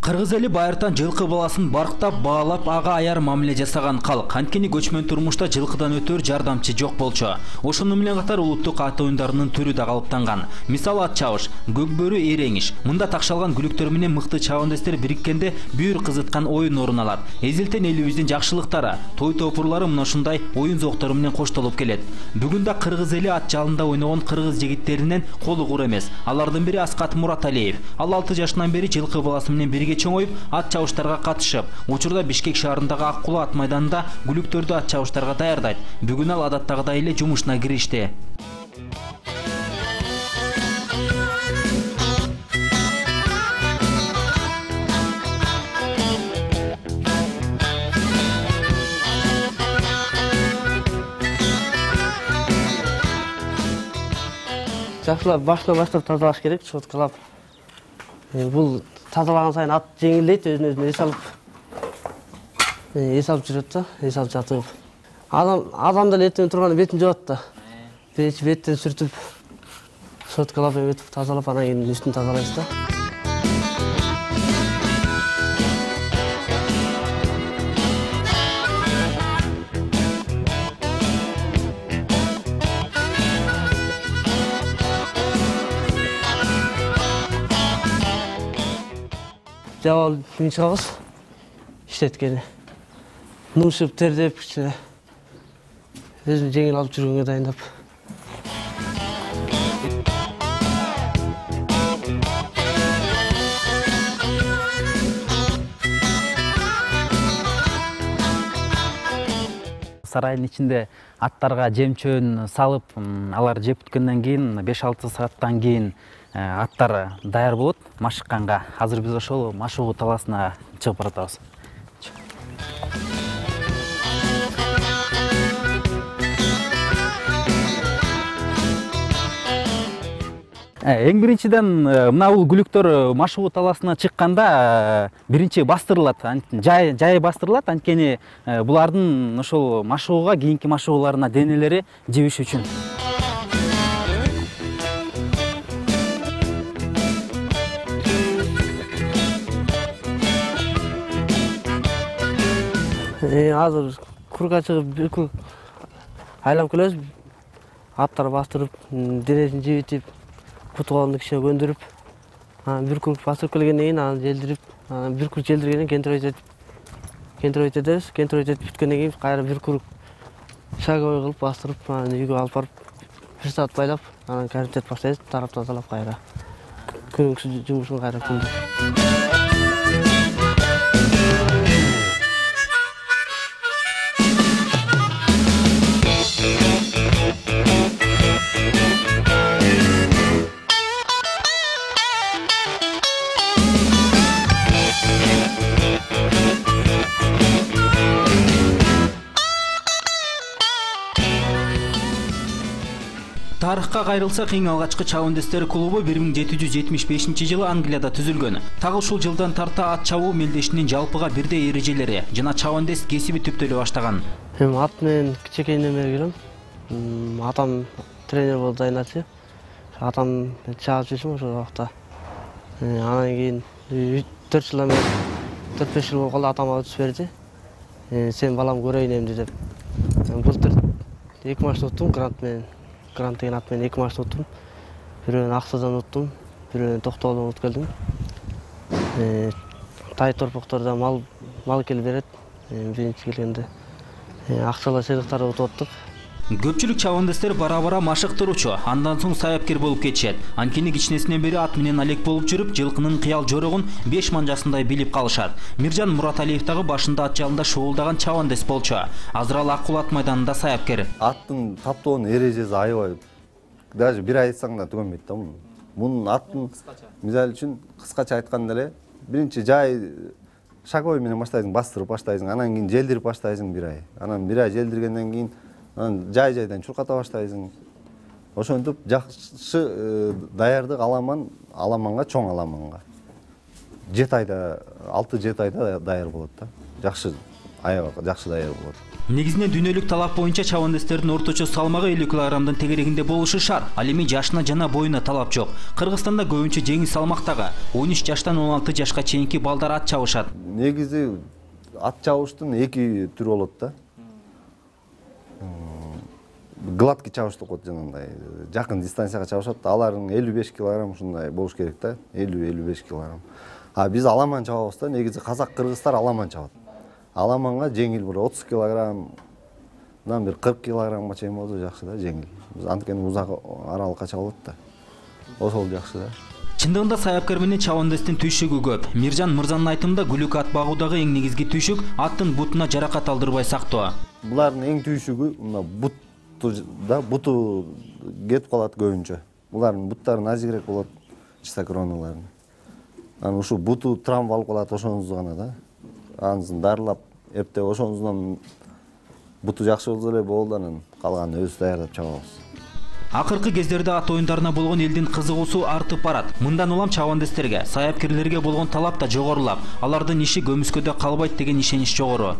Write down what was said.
Кыргыз эли байыртан жылкы баласын барктап, баалап, ага аяр мамиле жасаган калк. Анткени көчмөн турмушта жылкыдан өтөр жардамчы жок болчу. Ошону менен катар улуттук ат оюндарынын түрү да калыптанган. Мисалы ат чабыш, көкбөрү, эреңиш. Мында такшалган күлүктөр менен мыкты чабандестер бириккенде бүйүр кызыткан оюн орун алат. Эзилтен элибиздин жакшылыктары, той топурлары мына ушундай оюн зоктору менен коштолуп келет. Бүгүн да кыргыз эли ат жалында ойногон кыргыз жигиттеринен колу кур эмес. Алардын бири Аскат Мураталиев. Ал 6 жаштан бери жылкы баласы менен бирге чоңоюп, ат чабыштарга катышып, учурда Бишкек шаарындагы Ак Куло ат майданында күлүктөрдү ат чабыштарга даярдайт. Бүгүн ал адаттагыдай эле жумушуна киришти. Жакшылап баштан баштап тазалаш керек, щеткалап. Бул тазалаган сайын ат жеңилдейт, өзүнө эс алып жүрөт да, эс алып жатып. Адам деле эртең турганда бетин жуат да. Беттен сүртүп, щеткалап өтүп тазалап, анан кийин үстүн тазалайсыз да. Жабал күн чыгабыз, иштеткени. Нушуп, тердеп, өзүм жеңил алып жүргөнгө дайындап. Сарайдын ичинде аттарга жем-чөөн салып, алар жеп бүткөндөн кийин 5-6 сааттан кийин аттар даяр болот машыкканга. Азыр биз ошол машыгуу талаасына чыгып баратабыз. Эң биринчиден мына бул күлүктөр машыгуу талаасына чыкканда биринчи бастырылат, жай бастырылат, анткени булардын ошол машыгууга, кийинки машыгууларына денелери жебиш үчүн. Азыр курга чыгып, бир кур айлап келебиз. Аттар бастырып, денесин жибитип, буту колун кичине көндүрүп, бир кур басып келгенден кийин аны желдирип, бир кур желдиргенден кентиройтет эдебиз. Кентиройтет этип бүткөндөн кийин кайра бир кур шаговой кылып бастырып, үйгө алып барып, 1 саат байлап, анан комитет баштайбыз, тарап тазалап кайра. Күнүгү жумушун кайра күндү. Тарыхка кайрылсак, эң алгачкы чабандестер клубу 1775-жылы Англияда түзүлгөн. Так ушул жылдан тарта ат чабуу мелдешинин жалпыга бирдей эрежелери жана чабандест кесиби түптөлө баштаган. Ат менен кичинекейинен бери келем. Атам тренер болуп дайындатчы. Атам чабып жүрчүмүн ошол убакта. Анан кийин 4 жылдан бери 4-5 жыл болуп калды, атам өтүп берди. Сен балам көрөйүн эмди деп. Былтыр 2 машина уттум, Грант деген ат менен 2 машина уттум. Бирөөнү Аксадан уттум, бирөөнү Токтоодон утуп келдим. Тай торпоктордо мал келип берет. Биринчи келгенде акчалар сыйлыктарды утуп аттык. Көпчүлүк чабандестер бара-бара машыктыруучу, андан соң саяпкер болуп кетишет. Анткени кичинесинен бери ат менен алек болуп жүрүп, жылкынын кыял жорогун 5 манжасындай билип калышат. Миржан Мураталиев дагы башында ат жалында шуулдаган чабандес болчу. Азыр ал Ак Куло ат майданында саяпкер. Аттын таптоонун эрежеси аябай. Даже бир ай айтсаң да түгөнбөйт да. Мунун аттын мисалы үчүн кыскача айтканда эле, биринчи жай шаговой менен баштайсың, бастырып баштайсың, анан кийин желдирип баштайсың бир ай. Анан бир ай желдиргенден кийин жай-жайдан чурката баштайсың. Ошентип жакшы даярдык аламанга, чоң аламанга 7 айда, 6-7 айда даяр болот да. Жакшы аябай жакшы даяр болот. Негизинен дүйнөлүк талап боюнча чабандестердин орточо салмагы 50 килограммдын тегерегинде болушу шарт. Ал эми жашына жана боюна талап жок. Кыргызстанда көбүнчө жеңил салмактагы 13 жаштан 16 жашка чейинки балдар ат чабышат. Негизи ат чабыштын эки түрү болот да. Гладкий чабыш деп коет, жанагындай жакын дистанцияга чабышат. Алардын 55 килограмм ушундай болуш керек да, 50-55 килограмм. А биз аламан чабабыз да, негизи казак кыргыздар аламан чабат. Аламанга жеңил бир 30 килограммдан бир 40 килограммга чейин болсо жакшы да, жеңил. Биз анткени узак аралыкка чабылат да. Ошол жакшы да. Чындыгында саяпкер менен чабандестин түйшүгү көп. Миржан мырзанын айтымында гүлүк ат багуудагы эң негизги түйшүк аттын бутуна жаракат алдырбай сактоо. Булардын эң түйшүгү мына буту кетип калат көбүнчө. Булардын буттары назигирээк болот, чистокровныйлардын. Анан ушу буту травма алып калат, ошонусу гана да. Анысын дарылап, эптеп ошонусунан буту жакшы болсо эле болду, анан калганын өзүбүз даярдап чабабыз. Акыркы кездерде ат оюндарына болгон элдин кызыгуусу артып барат. Мындан улам чабандестерге, саяпкерлерге болгон талап да жогорулап, алардын иши көмүскөдө калбайт деген ишенич жогору.